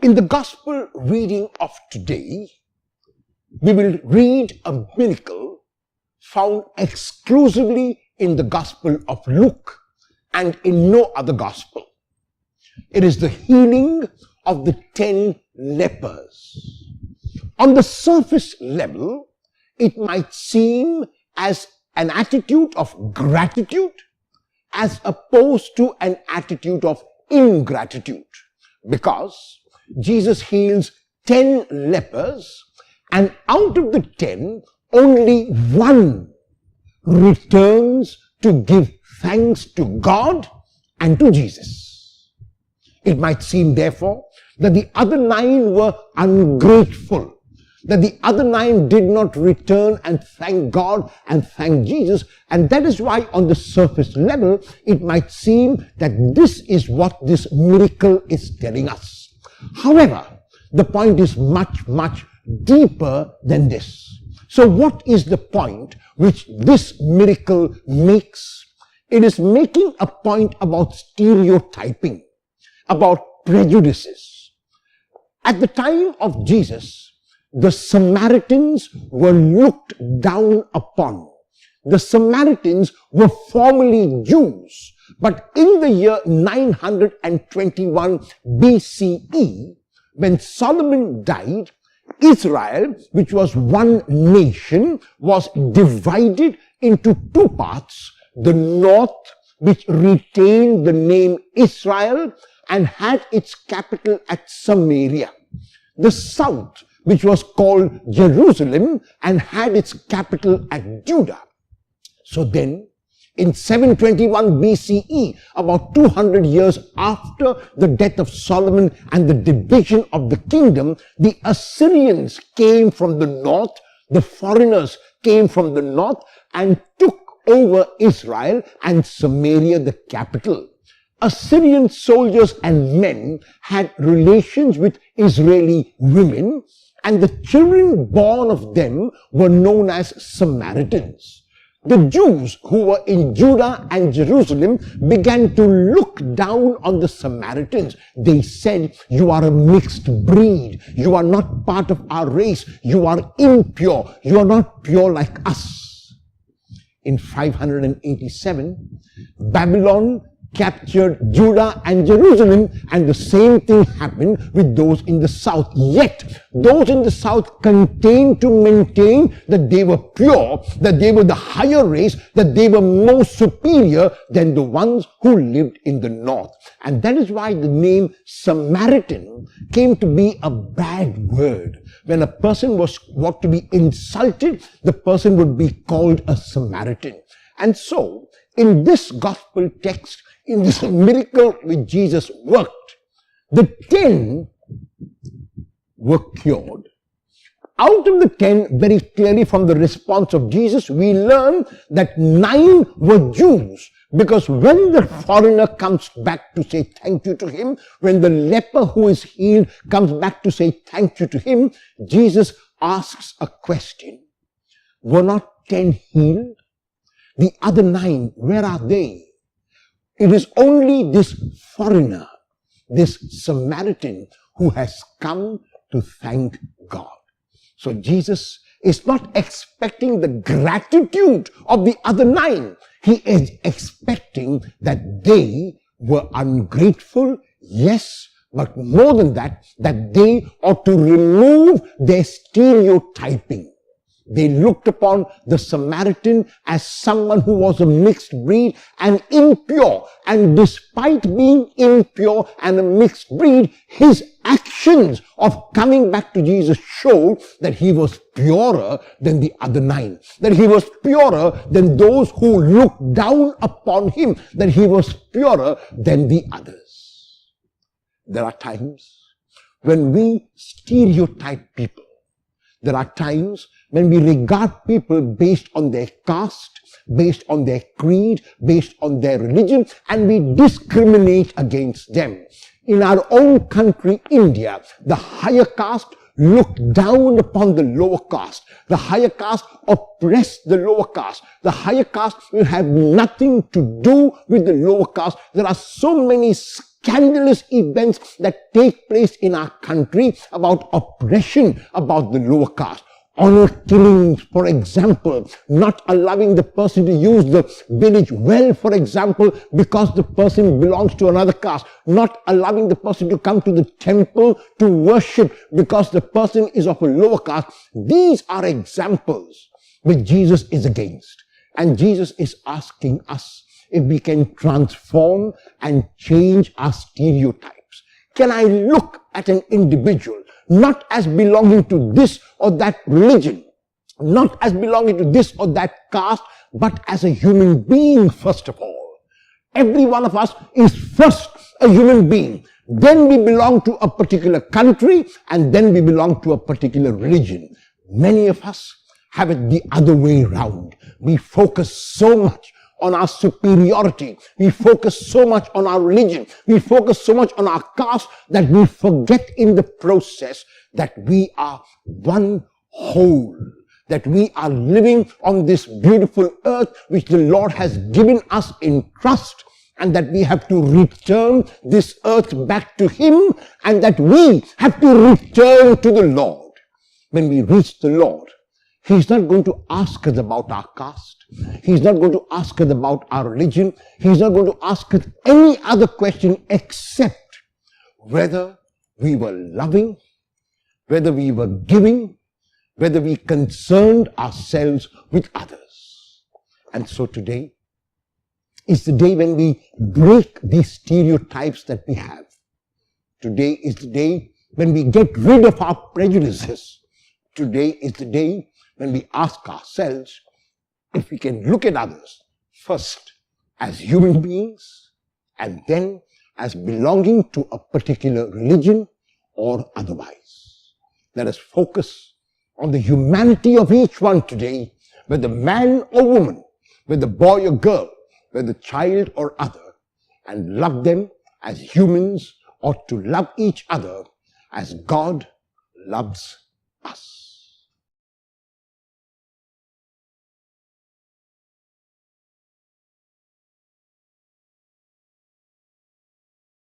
In the gospel reading of today, we will read a miracle found exclusively in the gospel of Luke and in no other gospel. It is the healing of the 10 lepers. On the surface level, it might seem as an attitude of gratitude as opposed to an attitude of ingratitude, because Jesus heals 10 lepers, and out of the 10, only one returns to give thanks to God and to Jesus. It might seem, therefore, that the other 9 were ungrateful, that the other 9 did not return and thank God and thank Jesus, and that is why on the surface level, it might seem that this is what this miracle is telling us. However, the point is much, much deeper than this. So what is the point which this miracle makes? It is making a point about stereotyping, about prejudices. At the time of Jesus, the Samaritans were looked down upon. The Samaritans were formerly Jews, but in the year 921 BCE, when Solomon died, Israel, which was one nation, was divided into 2 parts. The north, which retained the name Israel and had its capital at Samaria. The south, which was called Jerusalem and had its capital at Judah. So then, in 721 BCE, about 200 years after the death of Solomon and the division of the kingdom, the Assyrians came from the north, the foreigners came from the north and took over Israel and Samaria, the capital. Assyrian soldiers and men had relations with Israeli women, and the children born of them were known as Samaritans. The Jews who were in Judah and Jerusalem began to look down on the Samaritans. They said, "You are a mixed breed. You are not part of our race. You are impure. You are not pure like us." In 587, Babylon captured Judah and Jerusalem, and the same thing happened with those in the south. Yet, those in the south continued to maintain that they were pure, that they were the higher race, that they were more superior than the ones who lived in the north. And that is why the name Samaritan came to be a bad word. When a person was to be insulted, the person would be called a Samaritan. And so, in this gospel text, in this miracle which Jesus worked, the 10 were cured. Out of the 10, very clearly from the response of Jesus, we learn that 9 were Jews. Because when the foreigner comes back to say thank you to him, when the leper who is healed comes back to say thank you to him, Jesus asks a question. Were not 10 healed? The other 9, where are they? It is only this foreigner, this Samaritan, who has come to thank God. So Jesus is not expecting the gratitude of the other 9. He is expecting that they were ungrateful, yes, but more than that, that they ought to remove their stereotyping. They looked upon the Samaritan as someone who was a mixed breed and impure. And despite being impure and a mixed breed, his actions of coming back to Jesus showed that he was purer than the other 9. That he was purer than those who looked down upon him. That he was purer than the others. There are times when we stereotype people. There are times when we regard people based on their caste, based on their creed, based on their religion, and we discriminate against them. In our own country, India, the higher caste looked down upon the lower caste. The higher caste oppressed the lower caste. The higher caste will have nothing to do with the lower caste. There are so many scandalous events that take place in our country about oppression, about the lower caste. Honor killings, for example, not allowing the person to use the village well, for example, because the person belongs to another caste, not allowing the person to come to the temple to worship because the person is of a lower caste. These are examples which Jesus is against. And Jesus is asking us if we can transform and change our stereotypes. Can I look at an individual not as belonging to this or that religion, not as belonging to this or that caste, but as a human being first of all? Every one of us is first a human being. Then we belong to a particular country, and then we belong to a particular religion. Many of us have it the other way round. We focus so much on our superiority. We focus so much on our religion. We focus so much on our caste that we forget in the process that we are one whole, that we are living on this beautiful earth which the Lord has given us in trust, and that we have to return this earth back to Him, and that we have to return to the Lord. When we reach the Lord, He's not going to ask us about our caste. He's not going to ask us about our religion. He's not going to ask us any other question except whether we were loving, whether we were giving, whether we concerned ourselves with others. And so today is the day when we break these stereotypes that we have. Today is the day when we get rid of our prejudices. Today is the day when we ask ourselves if we can look at others first as human beings and then as belonging to a particular religion or otherwise. Let us focus on the humanity of each one today, whether man or woman, whether boy or girl, whether child or other, and love them as humans ought to love each other as God loves us.